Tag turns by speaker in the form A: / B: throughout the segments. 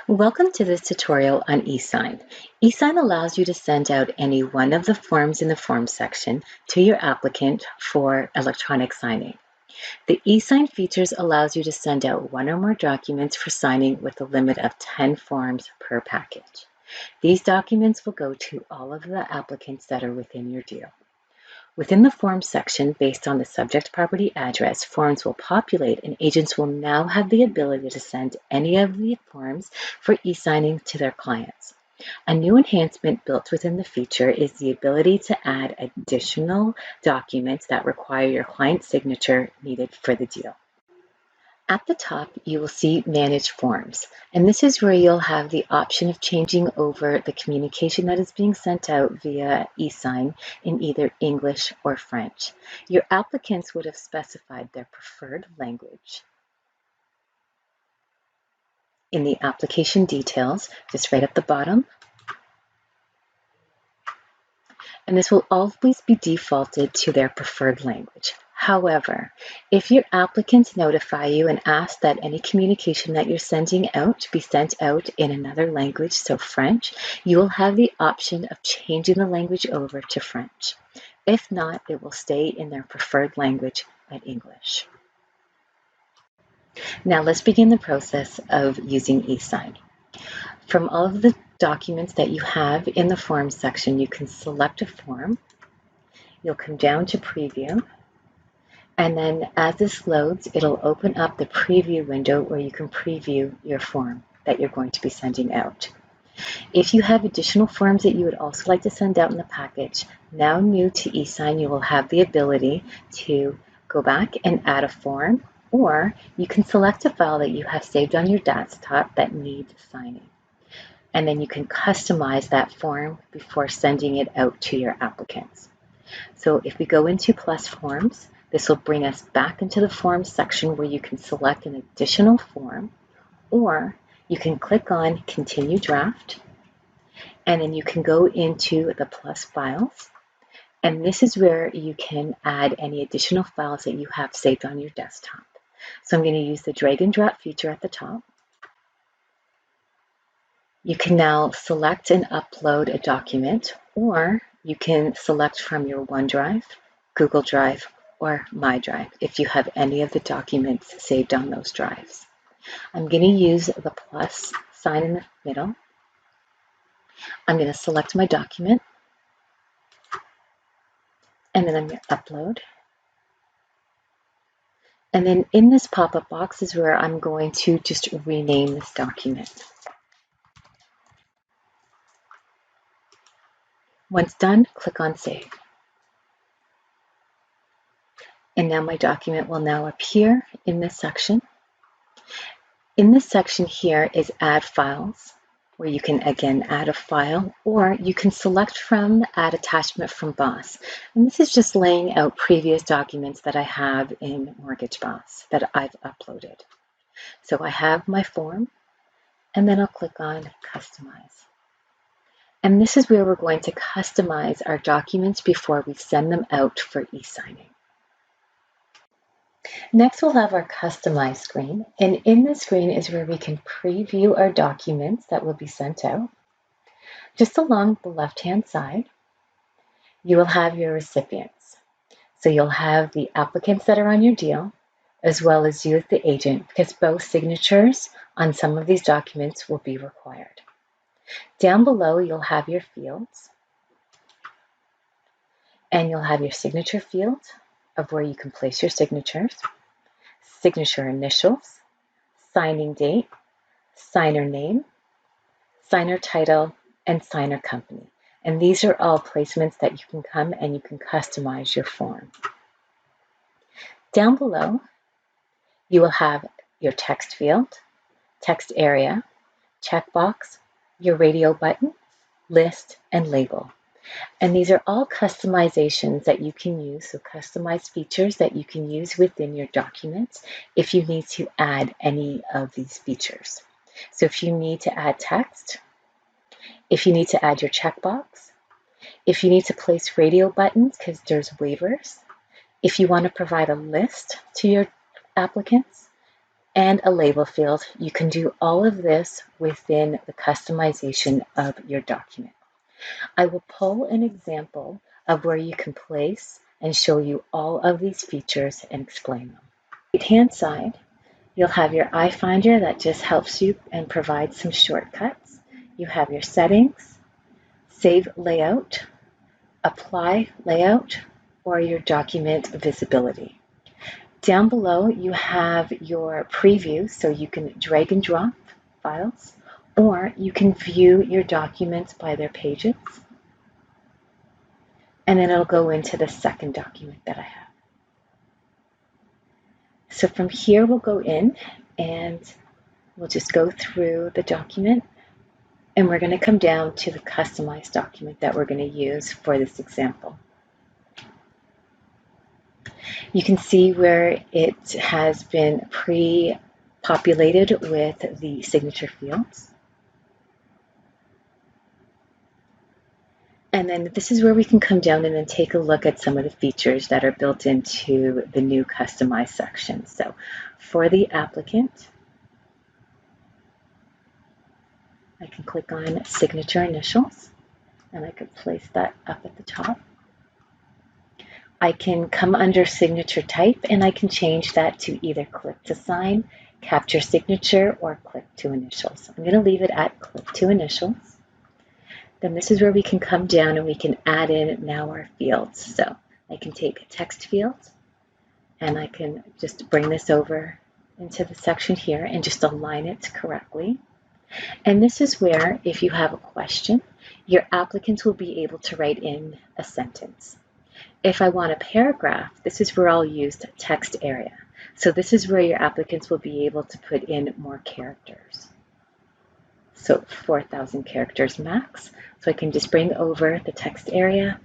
A: Welcome to this tutorial on eSign. eSign allows you to send out any one of the forms in the Forms section to your applicant for electronic signing. The eSign features allows you to send out one or more documents for signing with a limit of 10 forms per package. These documents will go to all of the applicants that are within your deal. Within the Forms section, based on the subject property address, forms will populate and agents will now have the ability to send any of the forms for e-signing to their clients. A new enhancement built within the feature is the ability to add additional documents that require your client's signature needed for the deal. At the top, you will see Manage Forms, and this is where you'll have the option of changing over the communication that is being sent out via eSign in either English or French. Your applicants would have specified their preferred language in the application details, just right at the bottom, and this will always be defaulted to their preferred language. However, if your applicants notify you and ask that any communication that you're sending out be sent out in another language, so French, you will have the option of changing the language over to French. If not, it will stay in their preferred language at English. Now let's begin the process of using eSign. From all of the documents that you have in the Forms section, you can select a form. You'll come down to Preview. And then as this loads, it'll open up the preview window where you can preview your form that you're going to be sending out. If you have additional forms that you would also like to send out in the package, now new to eSign, you will have the ability to go back and add a form, or you can select a file that you have saved on your desktop that needs signing. And then you can customize that form before sending it out to your applicants. So if we go into Plus Forms, this will bring us back into the Forms section where you can select an additional form, or you can click on Continue Draft, and then you can go into the Plus Files, and this is where you can add any additional files that you have saved on your desktop. So I'm going to use the drag and drop feature at the top. You can now select and upload a document, or you can select from your OneDrive, Google Drive, or My Drive if you have any of the documents saved on those drives. I'm going to use the plus sign in the middle. I'm going to select my document, and then I'm going to upload. And then in this pop-up box is where I'm going to just rename this document. Once done, click on Save. And now my document will now appear in this section. In this section here is Add Files, where you can again add a file, or you can select from Add Attachment from Boss. And this is just laying out previous documents that I have in Mortgage Boss that I've uploaded. So I have my form, and then I'll click on Customize. And this is where we're going to customize our documents before we send them out for e-signing. Next, we'll have our Customize screen, and in this screen is where we can preview our documents that will be sent out. Just along the left-hand side, you will have your recipients. So you'll have the applicants that are on your deal, as well as you as the agent, because both signatures on some of these documents will be required. Down below, you'll have your fields, and you'll have your signature field of where you can place your signatures, signature initials, signing date, signer name, signer title, and signer company. And these are all placements that you can come and you can customize your form. Down below, you will have your text field, text area, checkbox, your radio button, list, and label. And these are all customizations that you can use, so customized features that you can use within your documents if you need to add any of these features. So if you need to add text, if you need to add your checkbox, if you need to place radio buttons because there's waivers, if you want to provide a list to your applicants, and a label field. You can do all of this within the customization of your document. I will pull an example of where you can place and show you all of these features and explain them. Right-hand side, you'll have your iFinder that just helps you and provides some shortcuts. You have your settings, save layout, apply layout, or your document visibility. Down below, you have your preview, so you can drag and drop files, or you can view your documents by their pages. And then it'll go into the second document that I have. So from here, we'll go in and we'll just go through the document, and we're going to come down to the customized document that we're going to use for this example. You can see where it has been pre-populated with the signature fields. And then this is where we can come down and then take a look at some of the features that are built into the new customized section. So for the applicant, I can click on signature initials, and I can place that up at the top. I can come under signature type, and I can change that to either click to sign, capture signature, or click to initials. I'm going to leave it at click to initials. Then this is where we can come down and we can add in now our fields. So I can take a text field, and I can just bring this over into the section here and just align it correctly. And this is where, if you have a question, your applicants will be able to write in a sentence. If I want a paragraph, this is where I'll use the text area. So this is where your applicants will be able to put in more characters. So 4,000 characters max. So I can just bring over the text area.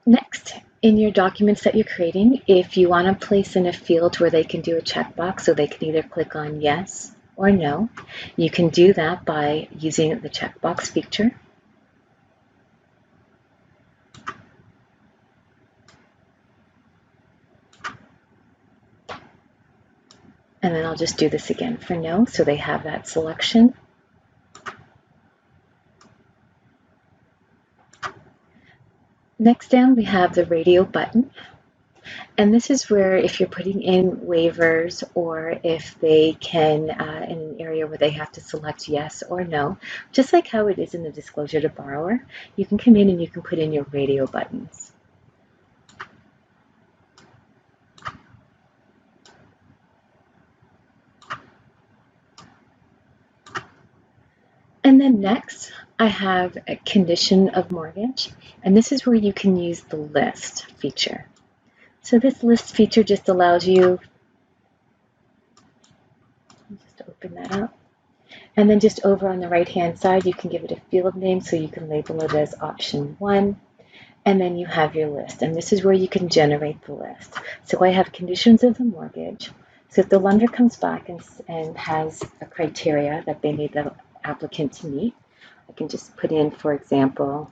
A: Next, in your documents that you're creating, if you want to place in a field where they can do a checkbox, so they can either click on yes or no, you can do that by using the checkbox feature. And then I'll just do this again for no, so they have that selection. Next down, we have the radio button. And this is where, if you're putting in waivers, or if they can, in an area where they have to select yes or no, just like how it is in the disclosure to borrower, you can come in and you can put in your radio buttons. And then next, I have a condition of mortgage, and this is where you can use the list feature. So this list feature just allows you, just open that up, and then just over on the right-hand side, you can give it a field name, so you can label it as option 1, and then you have your list, and this is where you can generate the list. So I have conditions of the mortgage. So if the lender comes back and has a criteria that they need the applicant to meet, I can just put in, for example,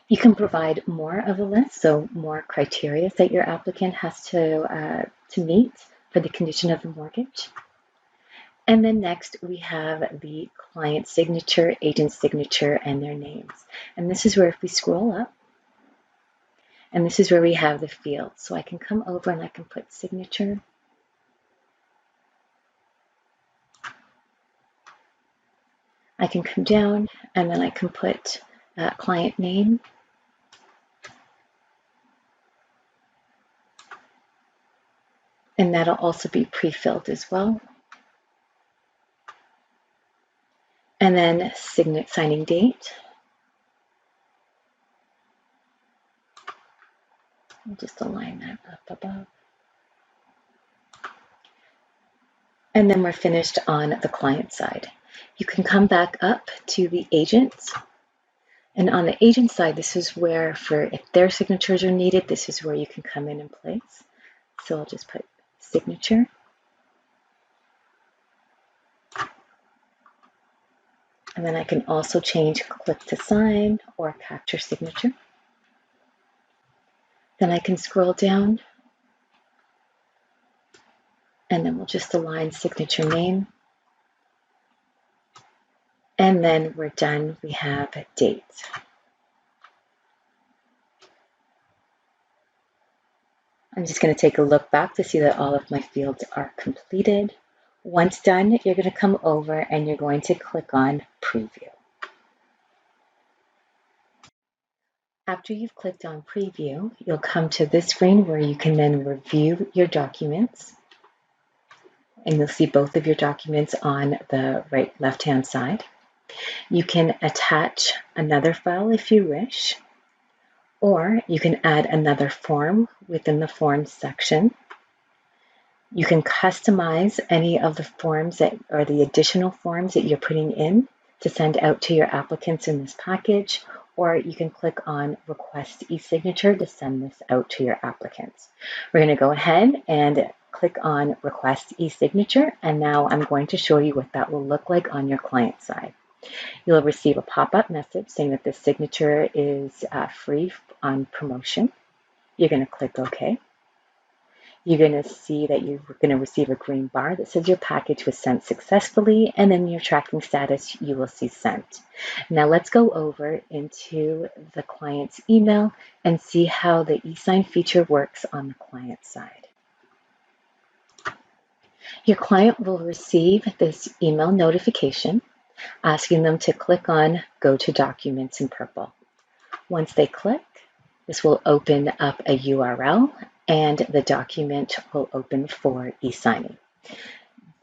A: you can provide more of a list, so more criteria that your applicant has to meet for the condition of the mortgage. And then next, we have the client signature, agent signature, and their names. And this is where, if we scroll up, and this is where we have the fields. So I can come over and I can put signature. I can come down and then I can put client name. And that'll also be pre-filled as well. And then signing date. I'll just align that up above. And then we're finished on the client side. You can come back up to the agents, And on the agent side, this is where, if their signatures are needed, this is where you can come in and place. So I'll just put signature. And then I can also change click to sign or capture signature. Then I can scroll down and then we'll just align signature name. And then we're done. We have date. I'm just going to take a look back to see that all of my fields are completed. Once done, you're going to come over and you're going to click on Preview. After you've clicked on Preview, you'll come to this screen where you can then review your documents. And you'll see both of your documents on the left-hand side. You can attach another file if you wish, or you can add another form within the Forms section. You can customize any of the forms or the additional forms that you're putting in to send out to your applicants in this package, or you can click on Request e-signature to send this out to your applicants. We're going to go ahead and click on Request e-signature, and now I'm going to show you what that will look like on your client side. You'll receive a pop-up message saying that this signature is free on promotion. You're going to click OK. You're going to see that you're going to receive a green bar that says your package was sent successfully, and then your tracking status, you will see sent. Now let's go over into the client's email and see how the eSign feature works on the client side. Your client will receive this email notification asking them to click on Go to Documents in purple. Once they click, this will open up a URL and the document will open for e-signing.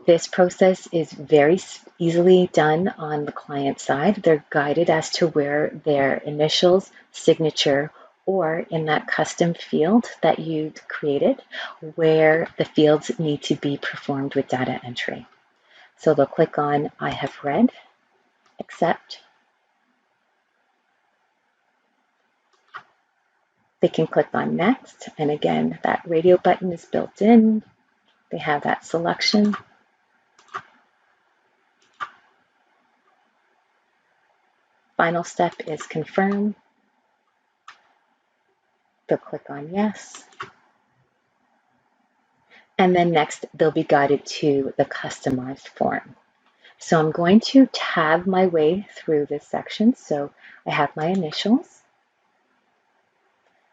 A: This process is very easily done on the client side. They're guided as to where their initials, signature, or in that custom field that you created, where the fields need to be performed with data entry. So they'll click on I have read, accept. They can click on next, and again, that radio button is built in. They have that selection. Final step is confirm. They'll click on yes. And then next, they'll be guided to the customized form. So I'm going to tab my way through this section. So I have my initials,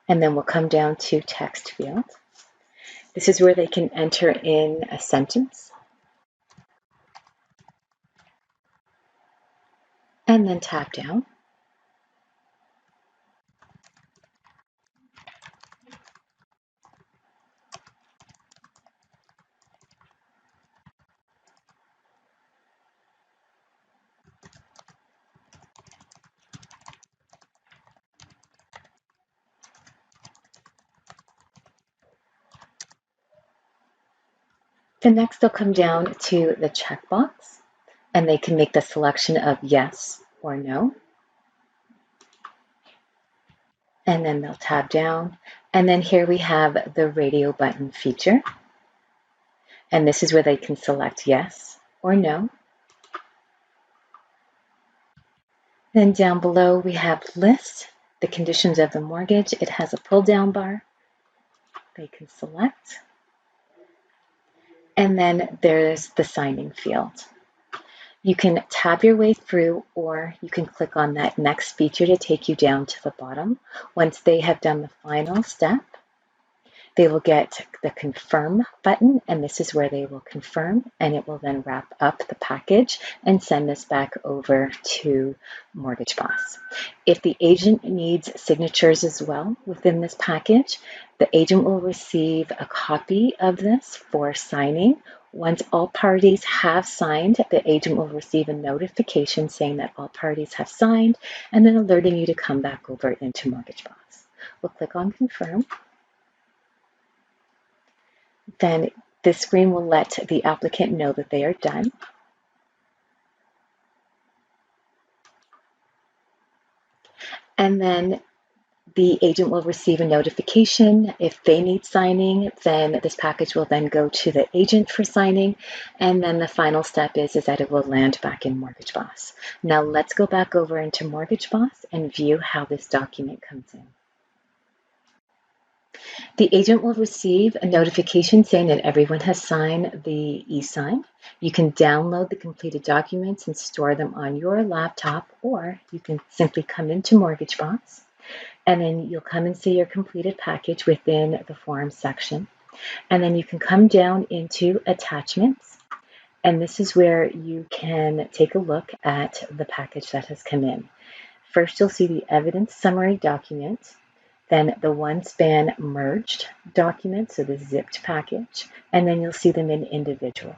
A: and then we'll come down to text field. This is where they can enter in a sentence, and then tap down. Then next they'll come down to the checkbox, and they can make the selection of yes or no. And then they'll tab down. And then here we have the radio button feature. And this is where they can select yes or no. Then down below we have list, the conditions of the mortgage. It has a pull down bar. They can select. And then there's the signing field. You can tab your way through, or you can click on that next feature to take you down to the bottom. Once they have done the final step, they will get the confirm button, and this is where they will confirm, and it will then wrap up the package and send this back over to Mortgage Boss. If the agent needs signatures as well within this package, the agent will receive a copy of this for signing. Once all parties have signed, the agent will receive a notification saying that all parties have signed, and then alerting you to come back over into Mortgage Boss. We'll click on confirm. Then this screen will let the applicant know that they are done. And then the agent will receive a notification. If they need signing, then this package will then go to the agent for signing. And then the final step is that it will land back in Mortgage Boss. Now let's go back over into Mortgage Boss and view how this document comes in. The agent will receive a notification saying that everyone has signed the e-sign. You can download the completed documents and store them on your laptop, or you can simply come into Mortgage Boss. And then you'll come and see your completed package within the form section. And then you can come down into attachments. And this is where you can take a look at the package that has come in. First, you'll see the evidence summary document, then the OneSpan merged document, so the zipped package, and then you'll see them in individual.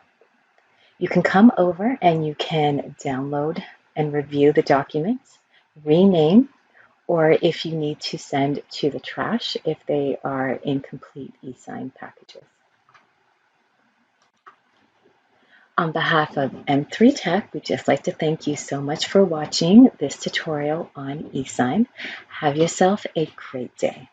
A: You can come over and you can download and review the documents, rename, or if you need to send to the trash if they are incomplete e-sign packages. On behalf of M3 Tech, we'd just like to thank you so much for watching this tutorial on e-sign. Have yourself a great day.